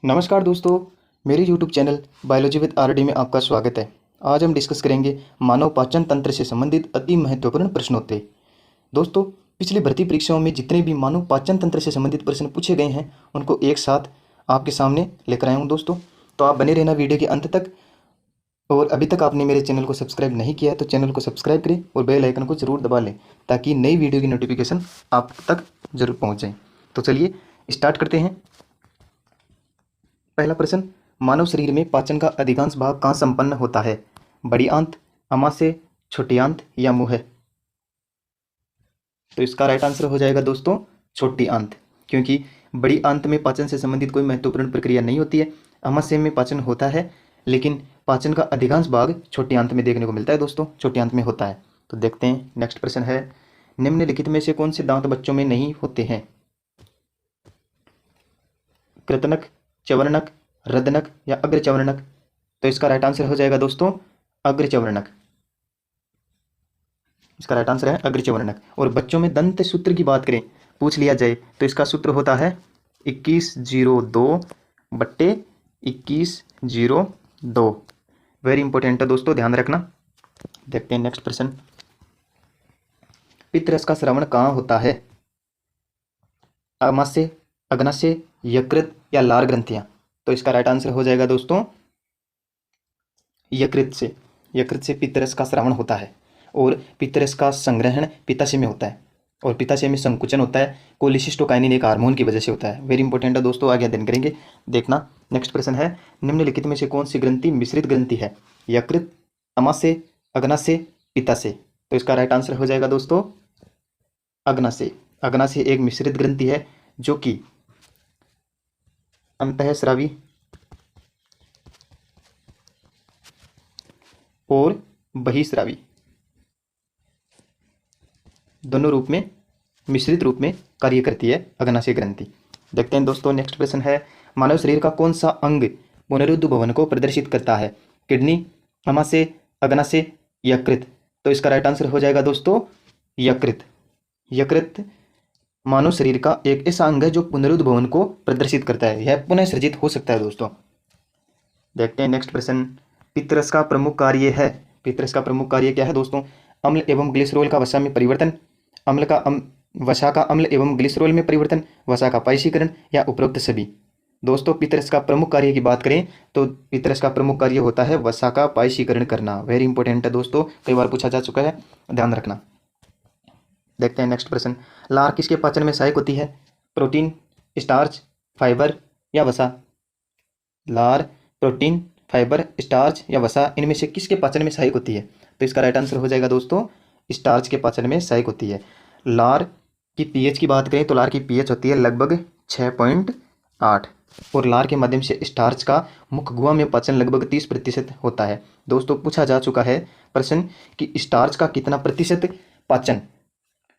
नमस्कार दोस्तों, मेरे YouTube channel biology with RD में आपका स्वागत है। आज हम डिस्कस करेंगे मानव पाचन तंत्र से संबंधित अति महत्वपूर्ण प्रश्नोत्तरी। दोस्तों, पिछली भर्ती परीक्षाओं में जितने भी मानव पाचन तंत्र से संबंधित प्रश्न पूछे गए हैं उनको एक साथ आपके सामने लेकर आया हूँ दोस्तों। तो आप बने रहना वीडियो के अंत तक। और अभी तक आपने मेरे चैनल को सब्सक्राइब नहीं किया है तो चैनल को सब्सक्राइब करें और बेल आइकन को जरूर दबा लें ताकि नई वीडियो की नोटिफिकेशन आप तक जरूर पहुँच जाए। तो चलिए स्टार्ट करते हैं। पहला प्रश्न, मानव शरीर में पाचन का अधिकांश भाग कहाँ संपन्न होता है? बड़ी आंत, आमाशय, छोटी आंत या मुंह? तो इसका राइट आंसर हो जाएगा दोस्तों छोटी आंत, क्योंकि बड़ी आंत में पाचन से संबंधित कोई महत्वपूर्ण प्रक्रिया नहीं होती है। आमाशय में पाचन होता है, लेकिन पाचन का अधिकांश भाग छोटी आंत में देखने को मिलता है दोस्तों, छोटी आंत में होता है। तो देखते हैं नेक्स्ट प्रश्न है, निम्नलिखित में से कौन से दांत बच्चों में नहीं होते हैं? कृतनक, चवर्णक, रदनक या अग्रचवर्णक? तो इसका राइट आंसर हो जाएगा दोस्तों अग्रचवर्णक। इसका राइट आंसर है अग्रचवर्णक। और बच्चों में दंत सूत्र की बात करें, पूछ लिया जाए तो इसका सूत्र होता है 2102/2102। वेरी इंपॉर्टेंट है दोस्तों, ध्यान रखना। देखते हैं नेक्स्ट प्रश्न, पित्तरस का स्रावण कहाँ होता है? आमाशय, अग्नाशय, यकृत या लार ग्रंथियां? तो इसका राइट आंसर हो जाएगा दोस्तों यकृत से। यकृत से पित्तरस का स्रावण होता है और पित्तरस का संग्रहण पित्ताशय में होता है और पित्ताशय में संकुचन होता है कोलिसिस्टोकाइनिन एक हार्मोन की वजह से होता है। वेरी इंपॉर्टेंट है दोस्तों, आगे अध्ययन करेंगे। देखना नेक्स्ट प्रश्न है, निम्नलिखित में से कौन सी ग्रंथि मिश्रित ग्रंथि है? यकृत, आमाशय, अग्नाशय, पित्ताशय? तो इसका राइट आंसर हो जाएगा दोस्तों अग्नाशय। अग्नाशय एक मिश्रित ग्रंथि है जो कि अंतःस्रावी और बहिस्रावी दोनों रूप में, मिश्रित रूप में कार्य करती है अग्नाशय ग्रंथि। देखते हैं दोस्तों नेक्स्ट प्रश्न है, मानव शरीर का कौन सा अंग पुनरुद्ध भवन को प्रदर्शित करता है? किडनी, आमाशय, अग्नाशय, यकृत? तो इसका राइट आंसर हो जाएगा दोस्तों यकृत। यकृत मानव शरीर का एक ऐसा अंग है जो पुनरुद्ध भवन को प्रदर्शित करता है, यह पुनः सृजित हो सकता है दोस्तों। देखते हैं नेक्स्ट प्रश्न, पित्तरस का प्रमुख कार्य है। पित्तरस का प्रमुख कार्य क्या है दोस्तों? अम्ल एवं ग्लिसरॉल का वसा में परिवर्तन, वसा का अम्ल एवं ग्लिसरॉल में परिवर्तन, वसा का पायशीकरण या उपरोक्त सभी? दोस्तों पित्तरस का प्रमुख कार्य की बात करें तो पित्तरस का प्रमुख कार्य होता है वसा का पायशीकरण करना। वेरी इंपॉर्टेंट है दोस्तों, कई बार पूछा जा चुका है, ध्यान रखना। देखते हैं नेक्स्ट प्रश्न, लार किसके पाचन में सहायक होती है? प्रोटीन, स्टार्च, फाइबर या वसा? लार प्रोटीन, फाइबर, स्टार्च या वसा, इनमें से किसके पाचन में सहायक होती है? तो इसका राइट आंसर हो जाएगा दोस्तों स्टार्च के पाचन में सहायक होती है। लार की पीएच की बात करें तो लार की पीएच होती है लगभग 6.8 और लार के माध्यम से स्टार्च का मुख गुहा में पाचन लगभग 30% होता है। दोस्तों पूछा जा चुका है प्रश्न कि स्टार्च का कितना प्रतिशत पाचन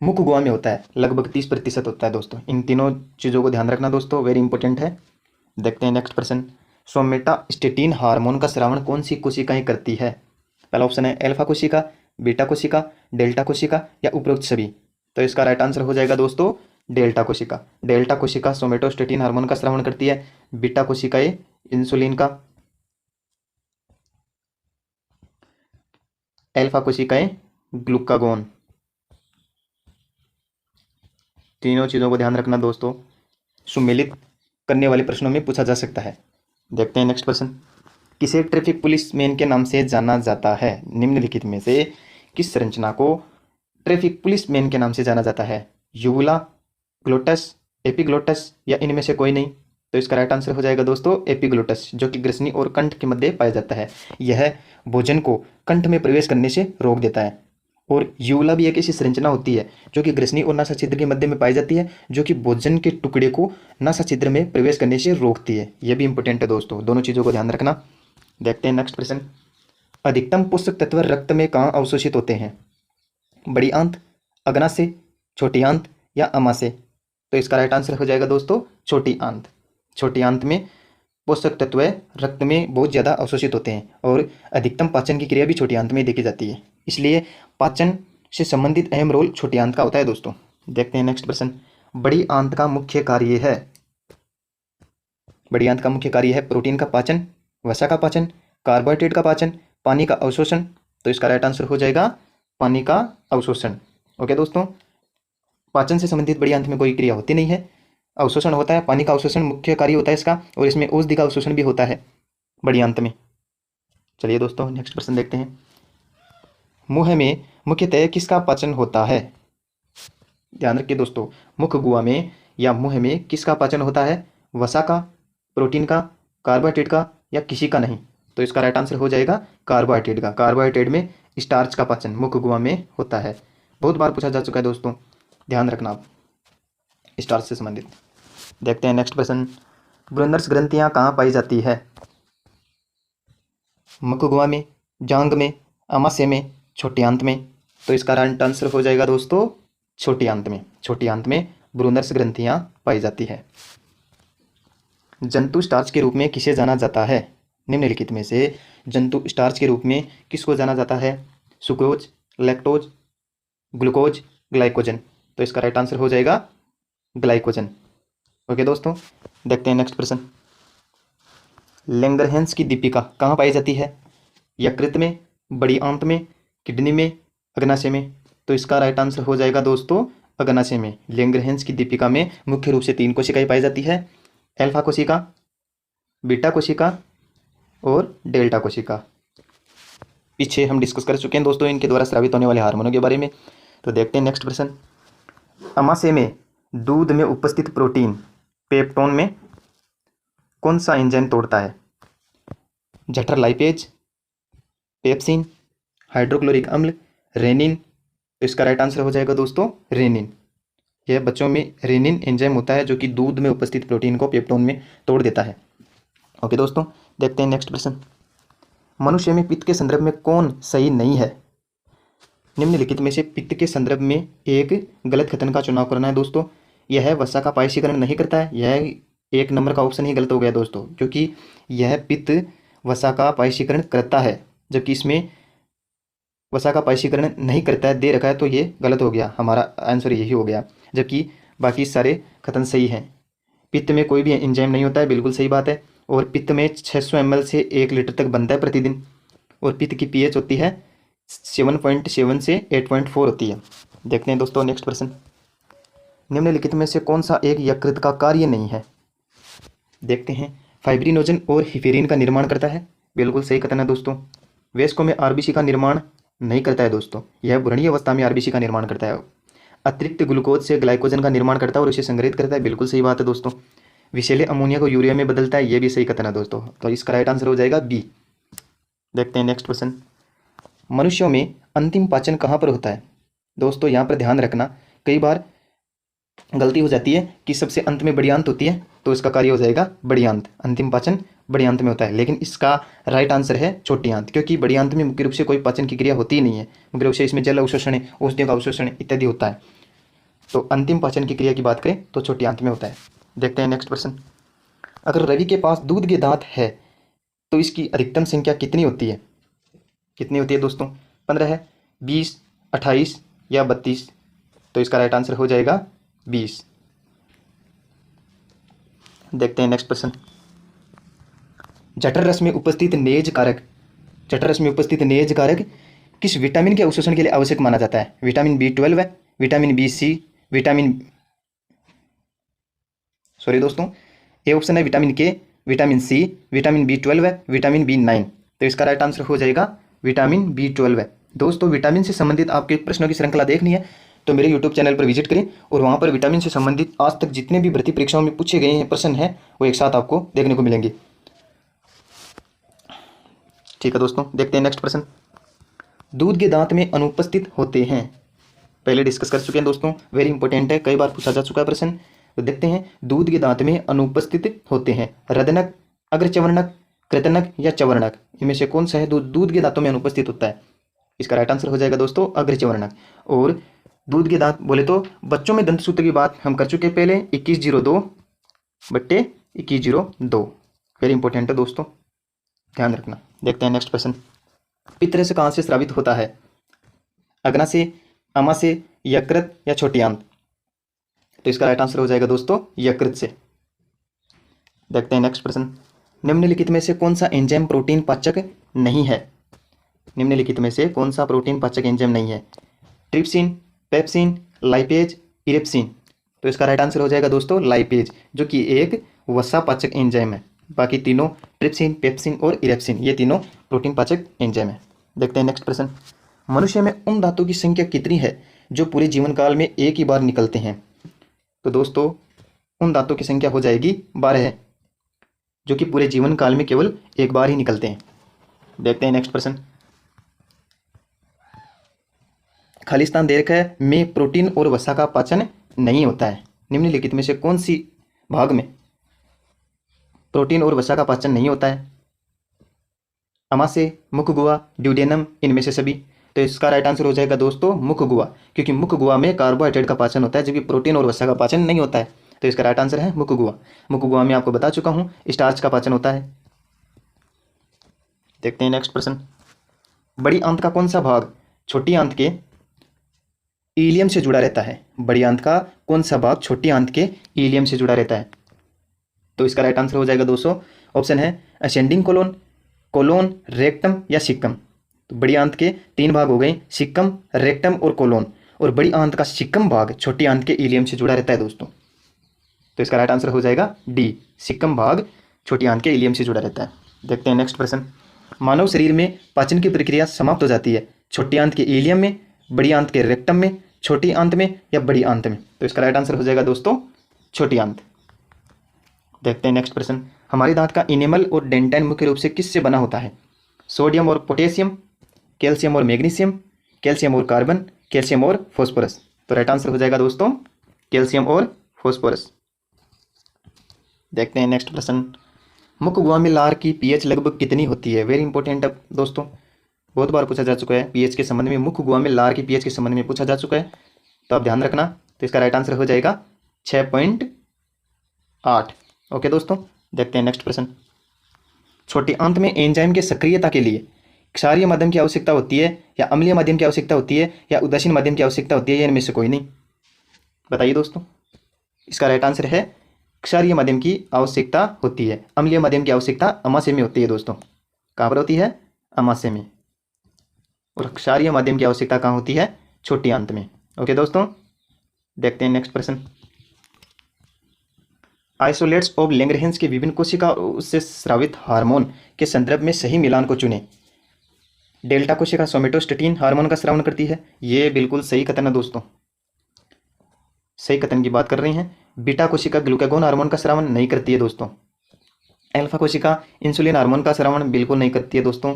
मुख गुहा में होता है? लगभग 30% होता है दोस्तों। इन तीनों चीज़ों को ध्यान रखना दोस्तों, वेरी इंपॉर्टेंट है। देखते हैं नेक्स्ट प्रश्न, सोमेटास्टेटिन हार्मोन का स्रावण कौन सी कोशिकाएं करती है? पहला ऑप्शन है अल्फा कोशिका, बीटा कोशिका, डेल्टा कोशिका या उपरोक्त सभी? तो इसका राइट आंसर हो जाएगा दोस्तों डेल्टा कोशिका। डेल्टा कोशिका सोमेटोस्टेटिन हार्मोन का स्रावण करती है, बीटा कोशिकाएं इंसुलिन का, अल्फा कोशिकाएं ग्लूकागोन। तीनों चीज़ों को ध्यान रखना दोस्तों, सुमेलित करने वाले प्रश्नों में पूछा जा सकता है। देखते हैं नेक्स्ट प्रश्न, किसे ट्रैफिक पुलिस मैन के नाम से जाना जाता है? निम्नलिखित में से किस संरचना को ट्रैफिक पुलिस मैन के नाम से जाना जाता है? यूवुला, ग्लोटस, एपिग्लोटस या इनमें से कोई नहीं? तो इसका राइट आंसर हो जाएगा दोस्तों एपिग्लोटस, जो कि ग्रसनी और कंठ के मध्य पाया जाता है। यह भोजन को कंठ में प्रवेश करने से रोक देता है। और यूवुला भी एक ऐसी संरचना होती है जो कि ग्रसनी और नासा छिद्र के मध्य में पाई जाती है, जो कि भोजन के टुकड़े को नासा छिद्र में प्रवेश करने से रोकती है। यह भी इंपॉर्टेंट है दोस्तों, दोनों चीज़ों को ध्यान रखना। देखते हैं नेक्स्ट प्रश्न, अधिकतम पोषक तत्व रक्त में कहाँ अवशोषित होते हैं? बड़ी आंत, अग्नाशय, छोटी आंत या आमाशय? तो इसका राइट आंसर हो जाएगा दोस्तों छोटी आंत। छोटी आंत में पोषक तत्व रक्त में बहुत ज़्यादा अवशोषित होते हैं और अधिकतम पाचन की क्रिया भी छोटी आंत में देखी जाती है, इसलिए पाचन से संबंधित अहम रोल छोटी आंत का होता है दोस्तों। देखते हैं नेक्स्ट प्रश्न, बड़ी आंत का मुख्य कार्य है बड़ी आंत का मुख्य कार्य है प्रोटीन का पाचन, वसा का पाचन, कार्बोहाइड्रेट का पाचन, पानी का अवशोषण। तो इसका राइट आंसर हो जाएगा पानी का अवशोषण। ओके दोस्तों, पाचन से संबंधित बड़ी आंत में कोई क्रिया होती नहीं है, अवशोषण होता है। पानी का अवशोषण मुख्य कार्य होता है इसका, और इसमें औषधि का अवशोषण भी होता है बड़ी आंत में। चलिए दोस्तों नेक्स्ट प्रश्न देखते हैं। मुंह में मुख्यतः किसका पाचन होता है? ध्यान रखिए दोस्तों, मुख गुहा में या मुंह में किसका पाचन होता है? वसा का, प्रोटीन का, कार्बोहाइड्रेट का, या किसी का नहीं? तो इसका राइट आंसर हो जाएगा कार्बोहाइड्रेट का। कार्बोहाइड्रेट में स्टार्च का पाचन मुख गुहा में होता है। बहुत बार पूछा जा चुका है दोस्तों, ध्यान रखना आप स्टार्च से संबंधित। देखते हैं नेक्स्ट प्रश्न। ब्रुनर्स ग्रंथियां कहाँ पाई जाती है? मुख गुहा में, जांघ में, आमाशय में, छोटी आंत में? तो इसका राइट आंसर हो जाएगा दोस्तों छोटी आंत में। छोटी आंत में ब्रुनर्स ग्रंथियां पाई जाती है। जंतु स्टार्च के रूप में किसे जाना जाता है? निम्नलिखित में से जंतु स्टार्च के रूप में किसको जाना जाता है? Sucrose, lactose, glucose, glycogen? तो इसका राइट आंसर हो जाएगा ग्लाइकोजन। ओके दोस्तों, देखते हैं नेक्स्ट प्रश्न। लैंगरहैंस की दीपिका कहाँ पाई जाती है? यकृत में, बड़ी आंत में, किडनी में, अग्नाशय में? तो इसका राइट आंसर हो जाएगा दोस्तों अग्नाशय में। लैंगरहैंस की दीपिका में मुख्य रूप से 3 कोशिकाएं पाई जाती है, अल्फा कोशिका, बीटा कोशिका और डेल्टा कोशिका। पीछे हम डिस्कस कर चुके हैं दोस्तों इनके द्वारा स्रावित होने वाले हार्मोनों के बारे में। तो देखते हैं नेक्स्ट प्रश्न। आमाशय में दूध में उपस्थित प्रोटीन पेप्टोन में कौन सा एंजाइम तोड़ता है? जठर लाइपेज, पेप्सिन, हाइड्रोक्लोरिक अम्ल, रेनिन? तो इसका राइट आंसर हो जाएगा दोस्तों रेनिन। यह बच्चों में रेनिन एंजाइम होता है जो कि दूध में उपस्थित प्रोटीन को पेप्टोन में तोड़ देता है। ओके दोस्तों, देखते हैं नेक्स्ट प्रश्न। मनुष्य में पित्त के संदर्भ में कौन सही नहीं है? निम्नलिखित में से पित्त के संदर्भ में एक गलत कथन का चुनाव करना है दोस्तों। यह वसा का पायशीकरण नहीं करता है। यह 1 नंबर का ऑप्शन ही गलत हो गया दोस्तों, क्योंकि यह पित्त वसा का पायशीकरण करता है, जबकि इसमें वसा का पायशीकरण नहीं करता है दे रखा है, तो ये गलत हो गया। हमारा आंसर यही हो गया, जबकि बाकी सारे कथन सही हैं। पित्त में कोई भी एंजाइम नहीं होता है, बिल्कुल सही बात है। और पित्त में 600 ml से 1 लीटर तक बनता है प्रतिदिन। और पित्त की पीएच होती है 7.7 से 8.4 होती है। देखते हैं दोस्तों नेक्स्ट प्रश्न। निम्नलिखित में से कौन सा एक यकृत का कार्य नहीं है? देखते हैं। फाइब्रिनोजन और हिफेरिन का निर्माण करता है, बिल्कुल सही कथन है दोस्तों। वयस्कों में आरबीसी का निर्माण नहीं करता है दोस्तों, यह भ्रूणीय अवस्था में आरबीसी का निर्माण करता है। अतिरिक्त ग्लूकोज से ग्लाइकोजन का निर्माण करता है और उसे संग्रहित करता है, बिल्कुल सही बात है दोस्तों। विषैले अमोनिया को यूरिया में बदलता है, यह भी सही कथन है दोस्तों। तो इसका राइट आंसर हो जाएगा बी। देखते हैं नेक्स्ट क्वेश्चन। मनुष्यों में अंतिम पाचन कहाँ पर होता है? दोस्तों यहाँ पर ध्यान रखना, कई बार गलती हो जाती है कि सबसे अंत में बड़ी आंत होती है, तो इसका कार्य हो जाएगा बड़ी आंत। अंतिम पाचन बड़ी आंत में होता है, लेकिन इसका राइट आंसर है छोटी आंत, क्योंकि बड़ी आंत में मुख्य रूप से कोई पाचन की क्रिया होती ही नहीं है। मुख्य रूप से इसमें जल अवशोषण, औषधियों का अवशोषण इत्यादि होता है। तो अंतिम पाचन की क्रिया की बात करें तो छोटी आंत में होता है। देखते हैं नेक्स्ट प्रश्न। अगर रवि के पास दूध के दांत है तो इसकी अधिकतम संख्या कितनी होती है? कितनी होती है दोस्तों? 15 है, 20, 28 या 32? तो इसका राइट आंसर हो जाएगा 20। देखते हैं नेक्स्ट प्रश्न। जठर रस में उपस्थित नेज कारक, जठर रस में उपस्थित नेज कारक किस विटामिन के अवशोषण के लिए आवश्यक माना जाता है? विटामिन B12 है, विटामिन B, विटामिन सॉरी दोस्तों, ए ऑप्शन है विटामिन के, विटामिन C, विटामिन B12 है, विटामिन B9? तो इसका राइट आंसर हो जाएगा विटामिन B12 है। दोस्तों विटामिन से संबंधित आपके प्रश्नों की श्रृंखला देखनी है तो मेरे यूट्यूब चैनल पर विजिट करें, और वहाँ पर विटामिन से संबंधित आज तक जितने भी भर्ती परीक्षाओं में पूछे गए हैं प्रश्न हैं वो एक साथ आपको देखने को मिलेंगे। ठीक है दोस्तों, देखते हैं नेक्स्ट प्रश्न। दूध के दांत में अनुपस्थित होते हैं, पहले डिस्कस कर चुके हैं दोस्तों, वेरी इंपॉर्टेंट है, कई बार पूछा जा चुका है प्रश्न। तो देखते हैं, दूध के दांत में अनुपस्थित होते हैं रदनक, अग्रचवर्णक, कृतनक या चवर्णक? इनमें से कौन सा है दूध के दांतों में अनुपस्थित होता है? इसका राइट आंसर हो जाएगा दोस्तों अग्रचवर्णक। और दूध के दांत बोले तो बच्चों में दंत सूत्र की बात हम कर चुके पहले, 2102/2102, वेरी इंपॉर्टेंट है दोस्तों, ध्यान रखना। देखते हैं नेक्स्ट क्वेश्चन। पित्त रस कहाँ से स्रावित होता है? अग्नाशय, आमाशय, यकृत या छोटी आंत? तो इसका राइट आंसर हो जाएगा दोस्तों यकृत से। देखते हैं नेक्स्ट प्रश्न। निम्नलिखित में से कौन सा एंजाइम प्रोटीन पाचक नहीं है? निम्नलिखित में से कौन सा प्रोटीन पाचक एंजाइम नहीं है? Trypsin, pepsin, lipase, erepsin. तो इसका राइट आंसर हो जाएगा दोस्तों लाइपेज, जो कि एक वसा पाचक एंजाइम है। बाकी तीनों ट्रिप्सिन, पेप्सिन और इरेप्सिन ये तीनों प्रोटीन पाचक एंजाइम है। देखते हैं नेक्स्ट प्रश्न। मनुष्य में उन दांतों की संख्या कितनी है जो पूरे जीवन काल में एक ही बार निकलते हैं? तो दोस्तों उन दांतों की संख्या हो जाएगी 12 है, जो कि पूरे जीवन काल में केवल एक बार ही निकलते हैं। देखते हैं नेक्स्ट प्रश्न। खालिस्तान रेखा में प्रोटीन और वसा का पाचन नहीं होता है। निम्नलिखित में से कौन सी भाग में प्रोटीन और वसा का पाचन नहीं होता है? अमाशय, मुख गुहा, ड्यूडेनम, इनमें से सभी। तो इसका राइट आंसर हो जाएगा दोस्तों मुख गुहा, क्योंकि मुख गुहा में कार्बोहाइड्रेट का पाचन होता है, जबकि प्रोटीन और वसा का पाचन नहीं होता है। तो इसका राइट आंसर है मुख गुहा। मुख गुहा में आपको बता चुका हूँ स्टार्च का पाचन होता है। देखते हैं नेक्स्ट प्रश्न। बड़ी आंत का कौन सा भाग छोटी आंत के इलियम से जुड़ा रहता है? बड़ी आंत का कौन सा भाग छोटी आंत के इलियम से जुड़ा रहता है? तो इसका राइट आंसर हो जाएगा दोस्तों ऑप्शन है असेंडिंग कोलोन, कोलोन, रेक्टम या सिक्कम। तो बड़ी आंत के 3 भाग हो गए, सिक्कम, रेक्टम और कोलोन। और बड़ी आंत का सिक्कम भाग छोटी आंत के इलियम से जुड़ा रहता है दोस्तों। तो इसका राइट आंसर हो जाएगा डी, सिक्कम भाग छोटी आंत के इलियम से जुड़ा रहता है। देखते हैं नेक्स्ट प्रश्न। मानव शरीर में पाचन की प्रक्रिया समाप्त हो जाती है छोटी आंत के इलियम में, बड़ी आंत के रेक्टम में, छोटी आंत में या बड़ी आंत में? तो इसका राइट आंसर हो जाएगा दोस्तों छोटी आंत। देखते हैं नेक्स्ट प्रश्न। हमारे दांत का इनेमल और डेंटाइन मुख्य रूप से किससे बना होता है? सोडियम और पोटेशियम, कैल्शियम और मैग्नीशियम, कैल्शियम और कार्बन, कैल्शियम और फॉस्फोरस। तो राइट आंसर हो जाएगा दोस्तों कैल्शियम और फॉस्फोरस। देखते हैं नेक्स्ट प्रश्न। मुख गुहा में लार की पीएच लगभग कितनी होती है? वेरी इंपॉर्टेंट है दोस्तों, बहुत बार पूछा जा चुका है पीएच के संबंध में। मुख गुहा में लार की पीएच के संबंध में पूछा जा चुका है, तो आप ध्यान रखना। तो इसका राइट आंसर हो जाएगा 6.8। ओके दोस्तों, देखते हैं नेक्स्ट प्रश्न। छोटी आंत में एंजाइम के सक्रियता के लिए क्षारीय माध्यम की आवश्यकता होती है या अम्लीय माध्यम की आवश्यकता होती है या उदासीन माध्यम की आवश्यकता होती है, या इनमें से कोई नहीं? बताइए दोस्तों। इसका राइट आंसर है क्षारीय माध्यम की आवश्यकता होती है। अम्लीय माध्यम की आवश्यकता अमाशय में होती है दोस्तों। कहाँ पर होती है? अमाशय में। और क्षारीय माध्यम की आवश्यकता कहाँ होती है? छोटी आंत में। ओके दोस्तों, देखते हैं नेक्स्ट प्रश्न। आइसोलेट्स ऑफ लैंगरहेंस के विभिन्न कोशिका और उससे स्रावित हार्मोन के संदर्भ में सही मिलान को चुनें। डेल्टा कोशिका सोमेटोस्टेटिन हार्मोन का स्रावन करती है, ये बिल्कुल सही कथन है दोस्तों, सही कथन की बात कर रहे हैं। बीटा कोशिका ग्लूकागोन हार्मोन का स्रावन नहीं करती है दोस्तों। अल्फा कोशिका इंसुलिन हार्मोन का स्रावन बिल्कुल नहीं करती है दोस्तों।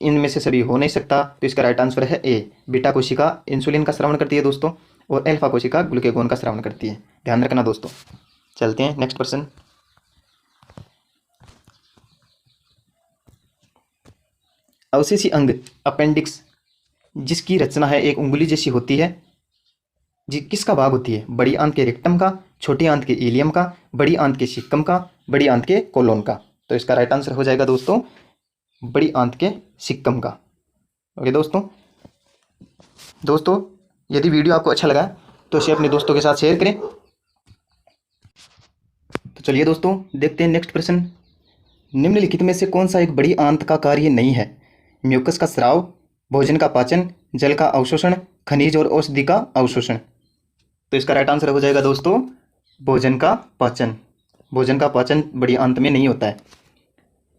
इनमें से सभी हो नहीं सकता, तो इसका राइट आंसर है ए, बीटा कोशिका इंसुलिन का स्रावन करती है दोस्तों, और अल्फा कोशिका ग्लूकागोन का स्रावन करती है। ध्यान रखना दोस्तों। चलते हैं नेक्स्ट प्रश्न। अवशेषी अंग अपेंडिक्स जिसकी रचना है एक उंगली जैसी होती है, जी किसका भाग होती है? बड़ी आंत के रेक्टम का, छोटी आंत के इलियम का, बड़ी आंत के सिक्कम का, बड़ी आंत के कोलोन का? तो इसका राइट आंसर हो जाएगा दोस्तों बड़ी आंत के सिक्कम का। ओके दोस्तों, यदि वीडियो आपको अच्छा लगा तो इसे अपने दोस्तों के साथ शेयर करें। तो चलिए दोस्तों देखते हैं नेक्स्ट प्रश्न। निम्नलिखित में से कौन सा एक बड़ी आंत का कार्य नहीं है? म्यूकस का स्राव, भोजन का पाचन, जल का अवशोषण, खनिज और औषधि का अवशोषण? तो इसका राइट आंसर हो जाएगा दोस्तों भोजन का पाचन। भोजन का पाचन बड़ी आंत में नहीं होता है,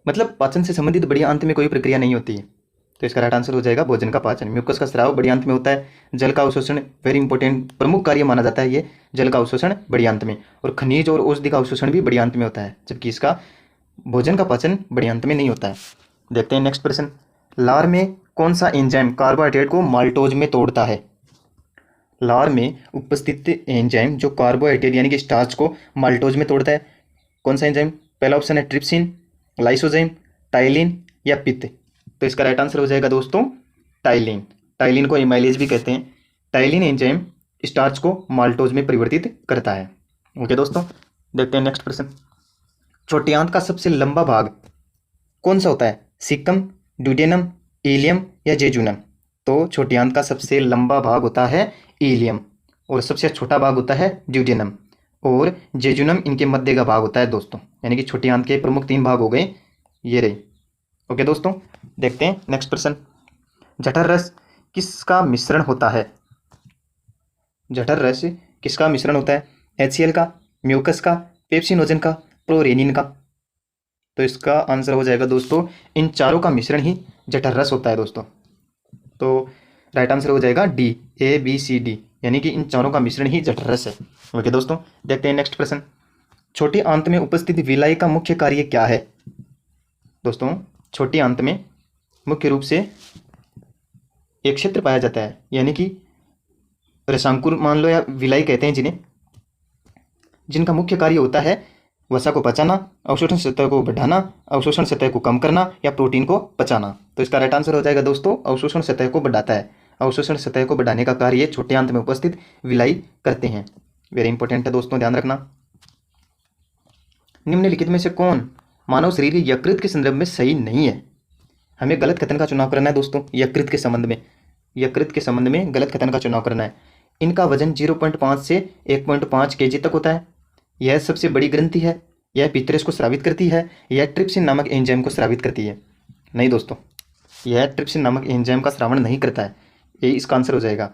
मतलब पाचन से संबंधित बड़ी आंत में कोई प्रक्रिया नहीं होती है। तो इसका राइट आंसर हो जाएगा भोजन का पाचन। म्यूकस का स्राव बड़ी आंत में होता है। जल का अवशोषण वेरी इंपॉर्टेंट प्रमुख कार्य माना जाता है ये, जल का अवशोषण बड़ी आंत में, और खनिज और औषधि का अवशोषण भी बड़ी आंत में होता है, जबकि इसका भोजन का पाचन बड़ी आंत में नहीं होता है। देखते हैं नेक्स्ट प्रश्न। लार में कौन सा एंजाइम कार्बोहाइड्रेट को माल्टोज में तोड़ता है? लार में उपस्थित एंजाइम जो कार्बोहाइड्रेट यानी कि स्टार्च को माल्टोज में तोड़ता है, कौन सा एंजाइम? पहला ऑप्शन है ट्रिप्सिन, लाइसोजाइम, टाइलिन या पित्त? तो इसका राइट आंसर हो जाएगा दोस्तों टाइलिन। टाइलिन को एमाइलेज भी कहते हैं। टाइलिन एंजाइम स्टार्च को माल्टोज में परिवर्तित करता है। ओके दोस्तों, देखते हैं नेक्स्ट प्रश्न। छोटी आंत का सबसे लंबा भाग कौन सा होता है? सिक्कम, ड्यूडेनम, इलियम या जेजुनम? तो छोटी आंत का सबसे लंबा भाग होता है इलियम, और सबसे छोटा भाग होता है ड्यूडेनम। और जेजुनम इनके मध्य का भाग होता है दोस्तों। यानी कि छोटी आंत के प्रमुख 3 भाग हो गए ये रहे। ओके दोस्तों, देखते हैं नेक्स्ट प्रश्न। जठर रस किसका मिश्रण होता है? जठर रस किसका मिश्रण होता है? HCl का, म्यूकस का, पेप्सिनोजन का, प्रोरेनिन का। तो इसका आंसर हो जाएगा दोस्तों, इन चारों का मिश्रण ही जठर रस होता है दोस्तों। तो राइट आंसर हो जाएगा डी, ABCD, यानी कि इन चारों का मिश्रण ही जठर रस है। ओके दोस्तों, देखते हैं नेक्स्ट प्रश्न। छोटी आंत में उपस्थित विलाई का मुख्य कार्य क्या है? दोस्तों, छोटी आंत में मुख्य रूप से एक क्षेत्र पाया जाता है, यानी कि रसांकुर मान लो या विलाई कहते हैं जिन्हें, जिनका मुख्य कार्य होता है वसा को पचाना, अवशोषण सतह को बढ़ाना, अवशोषण सतह को कम करना या प्रोटीन को पचाना। तो इसका राइट आंसर हो जाएगा दोस्तों, अवशोषण सतह को बढ़ाता है। अवशोषण सतह को बढ़ाने का कार्य छोटे आंत में उपस्थित विलाई करते हैं। वेरी इंपॉर्टेंट है दोस्तों, ध्यान रखना। निम्नलिखित में से कौन मानव शरीर यकृत के संदर्भ में सही नहीं है? हमें गलत कथन का चुनाव करना है दोस्तों। यकृत के संबंध में, यकृत के संबंध में गलत कथन का चुनाव करना है। इनका वजन 0.5 से 1.5 kg तक होता है। यह सबसे बड़ी ग्रंथि है। यह पित्तरस को स्रावित करती है। यह ट्रिप्सिन नामक एंजाइम को स्रावित करती है। नहीं दोस्तों, यह ट्रिप्सिन नामक एंजाइम का स्रावण नहीं करता है। यही इसका आंसर हो जाएगा।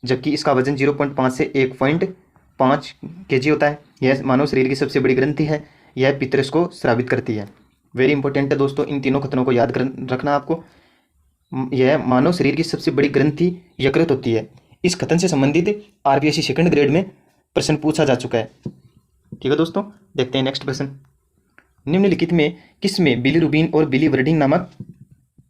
जबकि इसका वजन 0.5 से 1.5 kg होता है। यह मानव शरीर की सबसे बड़ी ग्रंथि है। यह पित्तरस को स्रावित करती है। वेरी इंपॉर्टेंट है दोस्तों, इन तीनों कथनों को याद रखना आपको। यह मानव शरीर की सबसे बड़ी ग्रंथि यकृत होती है। इस कथन से संबंधित RPSC सेकंड ग्रेड में प्रश्न पूछा जा चुका है। ठीक है दोस्तों, देखते हैं नेक्स्ट प्रश्न। निम्नलिखित में किसमें बिलीरुबिन और बिलीवर्डिन नामक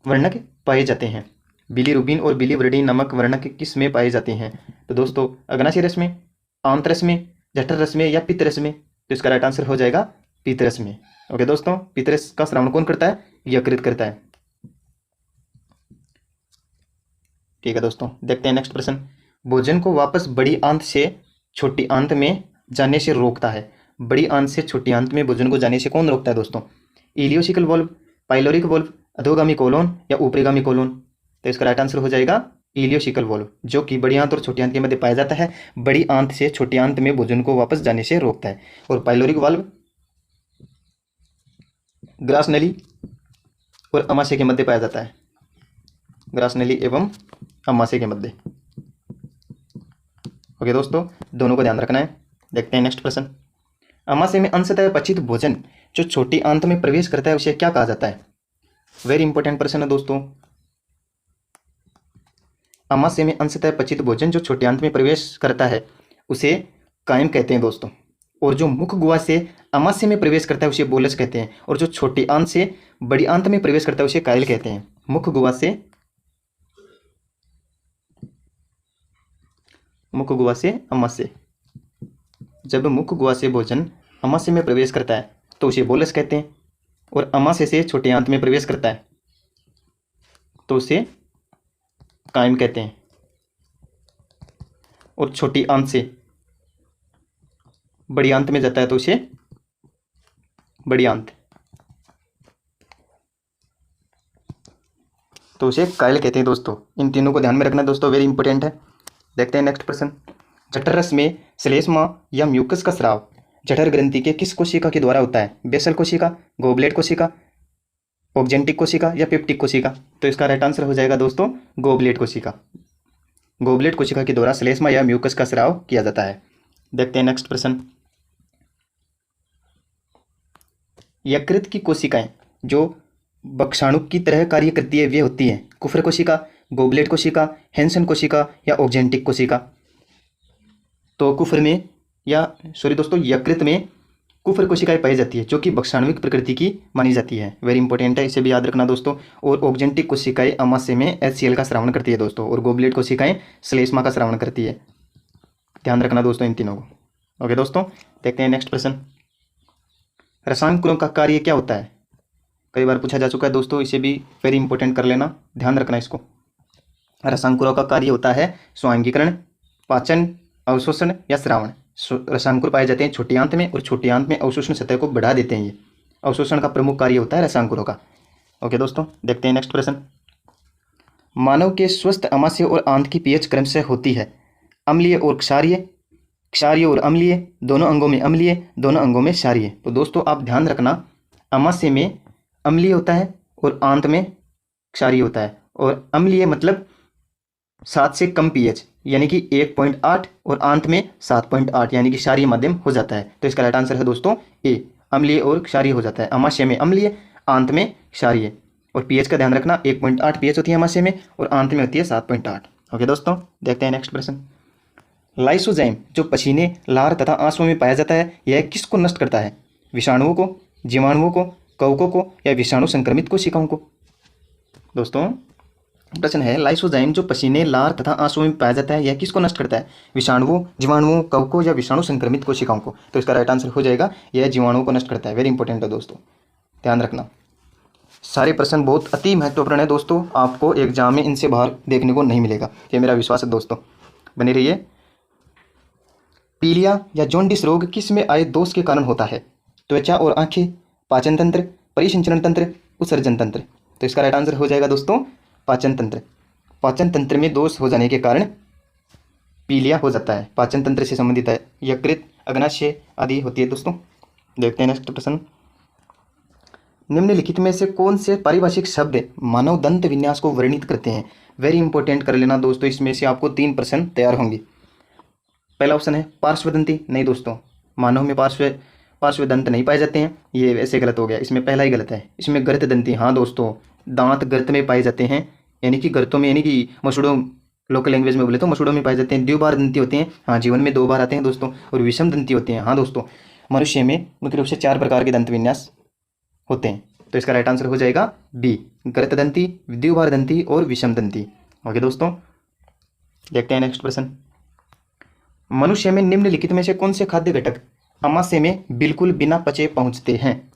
वर्णक पाए जाते हैं? बिलीरुबिन और बिलीवर्डिन नामक वर्णक किस में पाए जाते हैं? तो दोस्तों, अग्नाशय रस में, आंत रस में, जठर रस में या पित्त रस में? तो इसका राइट आंसर हो जाएगा पित्त रस में। ओके दोस्तों, पित्त रस का स्रावण कौन करता है? यकृत करता है। ठीक है दोस्तों, देखते हैं नेक्स्ट प्रश्न। भोजन को वापस बड़ी आंत से छोटी आंत में जाने से रोकता है। बड़ी आंत से छोटी आंत में भोजन को जाने से कौन रोकता है दोस्तों? इलियोसिकल वॉल्व, पाइलोरिक वॉल्व, अधोगामी कोलोन या ऊपरीगामी कोलोन? तो इसका राइट आंसर हो जाएगा इलियोसिकल वॉल्व, जो कि बड़ी आंत और छोटी आंत के मध्य पाया जाता है। बड़ी आंत से छोटी आंत में भोजन को वापस जाने से रोकता है। और पाइलोरिक वाल्व ग्रास नली और अमाशय के मध्य पाया जाता है। ग्रास नली एवं अमाशय के मध्य। ओके दोस्तों, दोनों को ध्यान रखना है। देखते हैं नेक्स्ट प्रश्न। अमाशय में अंशतः पचित भोजन जो छोटी आंत में प्रवेश करता है उसे क्या कहा जाता है? वेरी इंपॉर्टेंट प्रश्न है दोस्तों। अमाशय में अंशतः पचित भोजन जो छोटी आंत में प्रवेश करता है उसे कायम कहते हैं दोस्तों। और जो मुख गुहा से अमाशय में प्रवेश करता है उसे बोलस कहते हैं। और जो छोटी आंत से बड़ी आंत में प्रवेश करता है उसे कायल कहते हैं। मुख गुहा से अमाशय। जब मुख गुहा से भोजन अमाशय में प्रवेश करता है तो उसे बोलस कहते हैं। और अमाशय से छोटी आंत में प्रवेश करता है तो उसे कायम कहते हैं। और छोटी आंत से बड़ी आंत में जाता है तो उसे बड़ी आंत, तो उसे कायल कहते हैं दोस्तों। इन तीनों को ध्यान में रखना दोस्तों, वेरी इंपॉर्टेंट है। देखते हैं नेक्स्ट प्रश्न। जठर रस में श्लेष्मा या म्यूकस का स्राव जठर ग्रंथि के किस कोशिका के द्वारा होता है? बेसल कोशिका, गोबलेट कोशिका, ऑक्जेंटिक कोशिका या पेप्टिक कोशिका? तो इसका राइट आंसर हो जाएगा दोस्तों गोबलेट कोशिका। गोबलेट कोशिका के द्वारा श्लेष्मा या म्यूकस का स्राव किया जाता है। देखते हैं नेक्स्ट प्रश्न। यकृत की कोशिकाएं जो बक्षाणु की तरह कार्य करती है वे होती हैं कुफर कोशिका, गोबलेट कोशिका, हैंसन कोशिका या ऑक्जेंटिक कोशिका? तो कुफर में यकृत में कुफर कोशिकाएं पाई जाती है जो कि बक्षाणुविक प्रकृति की मानी जाती है। वेरी इंपॉर्टेंट है, इसे भी याद रखना दोस्तों। और ऑक्जेंटिक कोशिकाएं अमाशय में HCl का स्रावण करती है दोस्तों। और गोबलेट कोशिकाएं श्लेष्मा का स्रावण करती है। ध्यान रखना दोस्तों इन तीनों को। ओके दोस्तों, देखते हैं नेक्स्ट प्रश्न। रसायनकुरों का कार्य क्या होता है? कई बार पूछा जा चुका है दोस्तों, इसे भी वेरी इंपॉर्टेंट कर लेना, ध्यान रखना इसको। रसायनकुरों का कार्य होता है स्वांगीकरण, पाचन, अवशोषण या श्रावण। रसायनकुर पाए जाते हैं छोटी आंत में और छोटी आंत में अवशोषण सतह को बढ़ा देते हैं। ये अवशोषण का प्रमुख कार्य होता है रसायनकुरों का। ओके दोस्तों, देखते हैं नेक्स्ट प्रश्न। मानव के स्वस्थ अमाशय और आंत की पीएच क्रमशः होती है अम्लीय और क्षारीय, क्षारीय और अम्लीय, दोनों अंगों में अम्लीय, दोनों अंगों में क्षारीय। तो दोस्तों आप ध्यान रखना, अमाशय में अम्लीय होता है और आंत में क्षारीय होता है। और अम्लीय मतलब 7 से कम पीएच यानी कि 1.8 और आंत में 7.8 यानी कि क्षारीय माध्यम हो जाता है। तो इसका राइट आंसर है दोस्तों ए, अम्लीय और क्षारीय हो जाता है। अमाशय में अम्लीय, आंत में क्षारीय। और पीएच का ध्यान रखना, 1.8 पीएच होती है अमाशय में और आंत में होती है 7.8। ओके दोस्तों, देखते हैं नेक्स्ट प्रश्न। लाइसोजाइम जो पसीने, लार तथा आंसुओं में पाया जाता है, यह किसको नष्ट करता है? विषाणुओं को, जीवाणुओं को, कवकों को या विषाणु संक्रमित कोशिकाओं को? दोस्तों प्रश्न है, लाइसोजाइम जो पसीने, लार तथा आंसुओं में पाया जाता है, यह किसको नष्ट करता है? विषाणुओं, जीवाणुओं, कवकों या विषाणु संक्रमित कोशिकाओं को? तो इसका राइट आंसर हो जाएगा, यह जीवाणुओं को नष्ट करता है। वेरी इंपॉर्टेंट है दोस्तों, ध्यान रखना। सारे प्रश्न बहुत अति महत्वपूर्ण है दोस्तों, आपको एग्जाम में इनसे बाहर देखने को नहीं मिलेगा, ये मेरा विश्वास है दोस्तों। बने रहिए। पीलिया या जॉन्डिस रोग किस में आए दोष के कारण होता है? त्वचा और आंखें, पाचन तंत्र, परिसंचरण तंत्र, उत्सर्जन तंत्र? तो इसका राइट आंसर हो जाएगा दोस्तों पाचन तंत्र। पाचन तंत्र में दोष हो जाने के कारण पीलिया हो जाता है, पाचन तंत्र से संबंधित है, यकृत, अग्नाशय आदि होती है दोस्तों। देखते हैं नेक्स्ट प्रश्न। निम्नलिखित में से कौन से पारिभाषिक शब्द मानव दंत विन्यास को वर्णित करते हैं? वेरी इंपॉर्टेंट कर लेना दोस्तों, इसमें से आपको 3 प्रश्न तैयार होंगे। पहला ऑप्शन है पार्श्वदंती। नहीं दोस्तों, मानव में पार्श्वदंत नहीं पाए जाते हैं, ये वैसे गलत हो गया, इसमें पहला ही गलत है। इसमें गर्तदंती, हाँ दोस्तों, दांत गर्त में पाए जाते हैं, यानी कि गर्तों में, यानी कि मसूड़ों, लोकल लैंग्वेज में बोले तो मसूड़ों में पाए जाते हैं। द्विबार दंती होते हैं, हाँ जीवन में 2 बार आते हैं दोस्तों। और विषम दंती होते हैं, हाँ दोस्तों, मनुष्य में मुख्य रूप से 4 प्रकार के दंत विन्यास होते हैं। तो इसका राइट आंसर हो जाएगा बी, गर्तदंती, द्विबार दंती और विषम दंती। ओके दोस्तों, देखते हैं नेक्स्ट प्रश्न। मनुष्य में निम्नलिखित में से कौन से खाद्य घटक आमाशय में बिल्कुल बिना पचे पहुंचते हैं?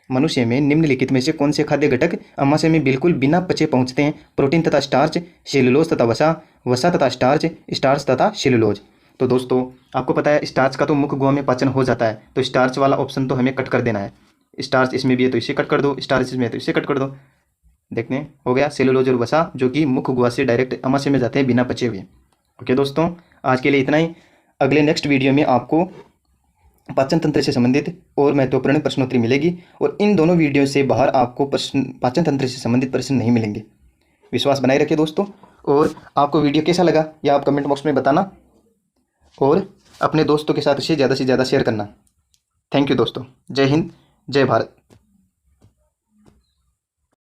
मनुष्य में निम्नलिखित में से कौन से खाद्य घटक आमाशय में बिल्कुल बिना पचे पहुंचते हैं? प्रोटीन तथा स्टार्च, सेलुलोज तथा वसा, वसा तथा स्टार्च, स्टार्च तथा सेलुलोज। तो दोस्तों आपको पता है स्टार्च का तो मुख्य गुहा में पाचन हो जाता है, तो स्टार्च वाला ऑप्शन तो हमें कट कर देना है। स्टार्च इसमें भी है तो इसे कट कर दो, स्टार्च इसमें है तो इसे कट कर दो। देखते हैं, हो गया सेलुलोज और वसा, जो कि मुख्य गुहा से डायरेक्ट आमाशय में जाते हैं बिना पचे हुए। ओके दोस्तों, आज के लिए इतना ही। अगले नेक्स्ट वीडियो में आपको पाचन तंत्र से संबंधित और महत्वपूर्ण प्रश्नोत्तरी मिलेगी, और इन दोनों वीडियो से बाहर आपको प्रश्न पाचन तंत्र से संबंधित प्रश्न नहीं मिलेंगे। विश्वास बनाए रखिए दोस्तों, और आपको वीडियो कैसा लगा या आप कमेंट बॉक्स में बताना, और अपने दोस्तों के साथ इसे ज़्यादा से ज़्यादा शेयर करना। थैंक यू दोस्तों, जय हिंद, जय भारत।